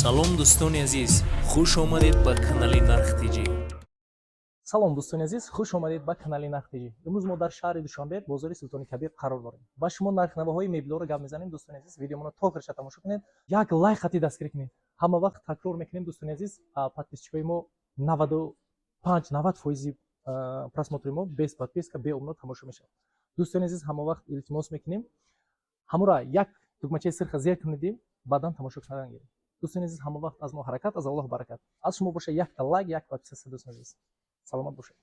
салом дӯстони азиз, хуш омадед ба канали Нархтиҷӣ. салом дӯстони азиз, хуш омадед ба канали Нархтиҷӣ. имрӯз мо дар шаҳри Душанбе, бозори Султони Кабир қарор дорем. Ба шумо нархнавоҳои меблиҳоро гап мезанем. Дӯстони азиз, видеоморо то охирша тамошо кунед. Як лайк қатъӣ дастгирӣ кунед. Ҳама вақт такрор мекунем дӯстони азиз. Подписчикои мо 95-90% просмотри мо без подписка, беомно тамошо мешавад. дӯстони азиз, ҳама вақт илтимос мекунем ҳамура як тугмачаи сирха зер кунидим, баъдан тамошо кардан гирем. дӯстони азиз, ҳама вақт аз мо ҳаракат, аз Аллоҳ баракат. Аз шумо боша якта лайк, як подписатсия. дӯстони азиз, саломат бошед.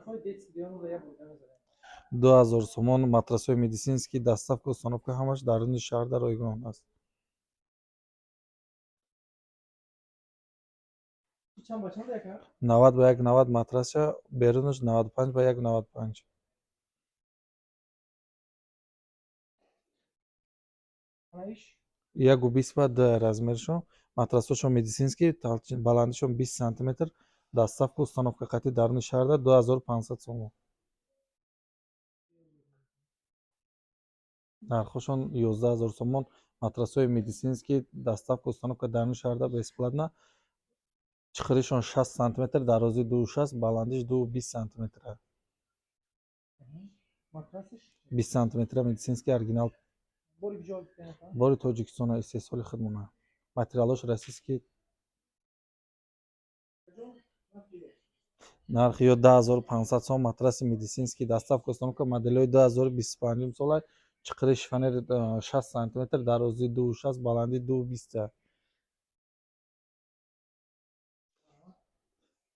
нархҳои детскийонро як буда мезанем. 2000 сомон матрасҳои медицинский, доставка, установка ҳамаш даруни шаҳр дар ройгон аст. Чанд ба чанд яка? 90 ба 190 матрасша, берунаш 95 ба 195. Анаиш 120 ба 2 размершон, матрасҳошон медицинский, баландишон 20 сантиметр, доставка, установка қатъи даруни шаҳр дар 2500 сомон. нархошон 11000 сомон, матрасҳои медицинский, доставка, установка даруни шаҳр дар бесплатна. Чиқиришон 60 сантиметр, дарози 2.60, баландиш 2.20 сантиметр. матрасиш 20 сантиметр медицинский оригинал. бори куҷо гуфтанака? бори Тоҷикистон истеҳсоли худмона. Материалош российский. нархи ё 10500 сом матраси медицинский, доставка, установка моделҳои 2025 сола, чиқири шифонер 60 сантиметр, дарози 2.60, баланди 2.20.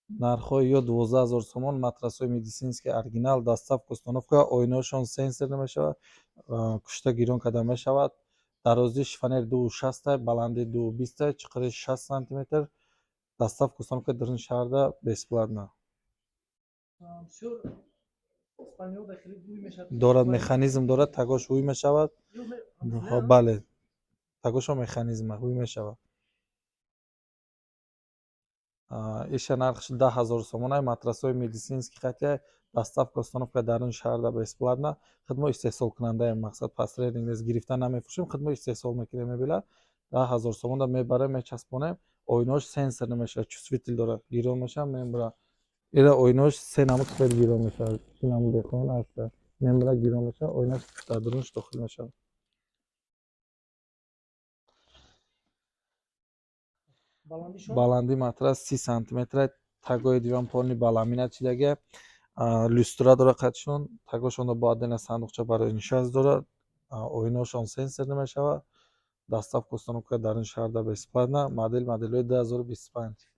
нархҳои ё 12000 сомон, матрасҳои медицинский оригинал, доставка, установка, оинаҳошон сенсор мешавад, кушта гирён карда мешавад, дарози шифонер 2.60, баланди 2.20, чиқири 60 сантиметр, доставка, установка даруни шаҳрда бесплатна. дорад механизм дорад, тагош ҳуй мешавад. бале, тагошо механизм ҳуй мешавад. иша нархш 10000 сомон ай, матрасҳои медицинский қатъи, доставка, установка даруни шаҳрда бесплатна. хидмо истеҳсол кунандаем, мақсад пастрейдинг нест, гирифта намефурӯшем, хидмо истеҳсол мекунем. мебинад 10000 сомон мебарем, мечаспонем. оинаҳош сенсор намешавад, чувствитель дорад, гирон мешавад, мебарад. ира оинаҳош 3 намуд хел гирон мешавад. 3 намуд бехон аст, мебарад, гирон мешавад, оинаш дар дурунш дохил мешавад. баланди матрас 30 сантиметр, тагои диван полни баламина чидаги, люстра дора қатшон, тагошон бо отдельна сандуқча барои нишаст дорад, оинаҳошон сенсор намешавад, доставка, установка даруни шаҳрда бесплатна, моделҳои 2025.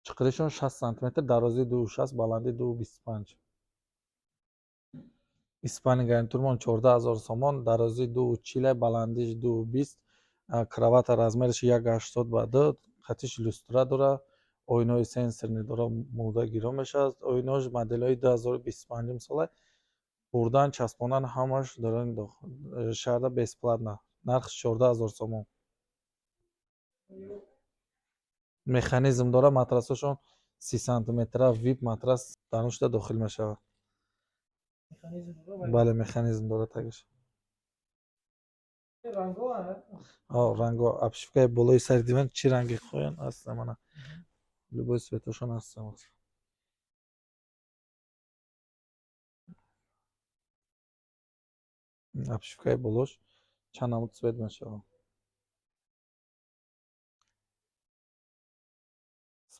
чиқиришон 60 сантиметр, дарози 2.60, баланди 2.25. испани гарнитурмон 14000 сомон, дарози 2.40, баландиш 2.20, кровата размериш 1.80 ба 2, қатиш люстра дора, оинаҳои сенсорни дора, мурда гирон мешавад. оинаҳош моделҳои 2025 сола, бурдан, часпондан ҳамаш дарони шаҳрда бесплатна. нархш 14000 сомон. механизм дора, матрасҳошон 30 сантиметр вип матрас даруншда дохил мешавад. бале, механизм дора тагиш. ранго обшивкаи болои сари диван чӣ ранги хоҳен аст мана. любой светошон аст. обшивкаи болош чанд намуд свет мешавад.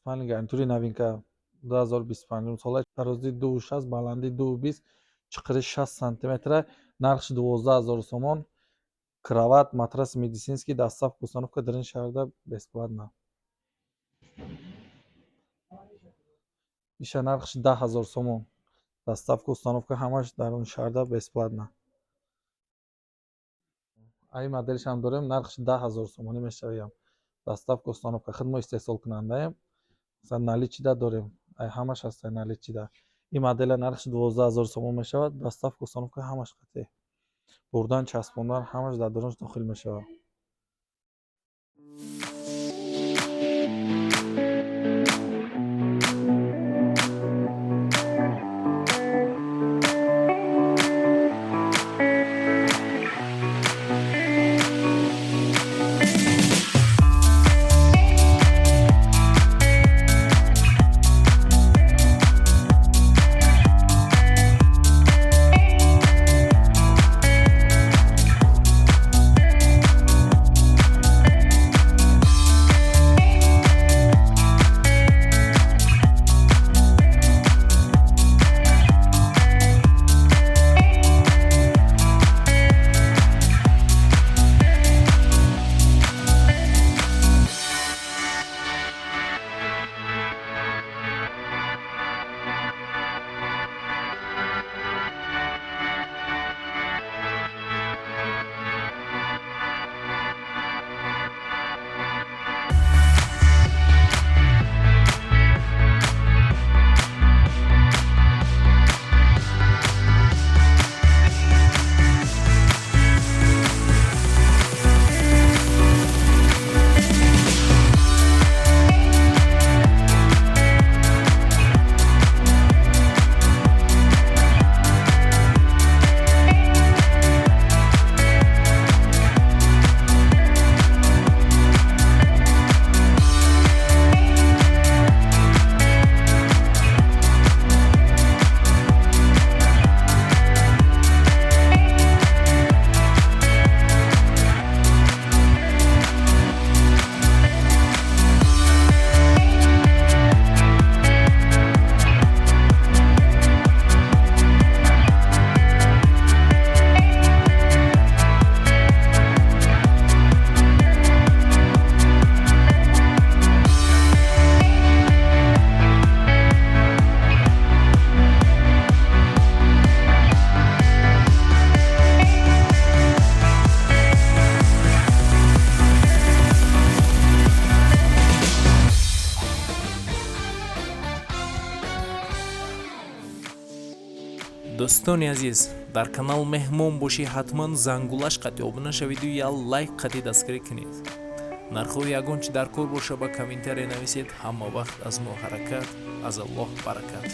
спальни гарнитури новинка 2025 сола, дарози 2.60, баланди 2.20, чиқири 60 сантиметр, нархи 12000 сомон. Кроват, матрас медицинский, доставка, установка дар ин шаҳрда бесплатна. Иша нархи 10000 сомон. Доставка, установка ҳамаш дар он шаҳрда бесплатна. Ай моделиш ҳам дорем, нархи 10000 сомонӣ мешавад. Доставка, установка, хидмо истеҳсол кунандаем. Масалан наличида дорем. Ай ҳамаш ҳаст наличида. Ин модела нархи 12000 сомон мешавад. Доставка, установка ҳамаш қатъи. Бурдан, часпондан ҳамаш дар доронаш дохил мешавад. дӯстони азиз, дар канал меҳмон бошӣ ҳатман зангулаш қатъи обуна шавиду я лайк қатъи дастгирӣ кунед. нархҳои ягон чи дар кор боша ба комментария нависед. ҳама вақт аз мо ҳаракат, аз Аллоҳ баракат.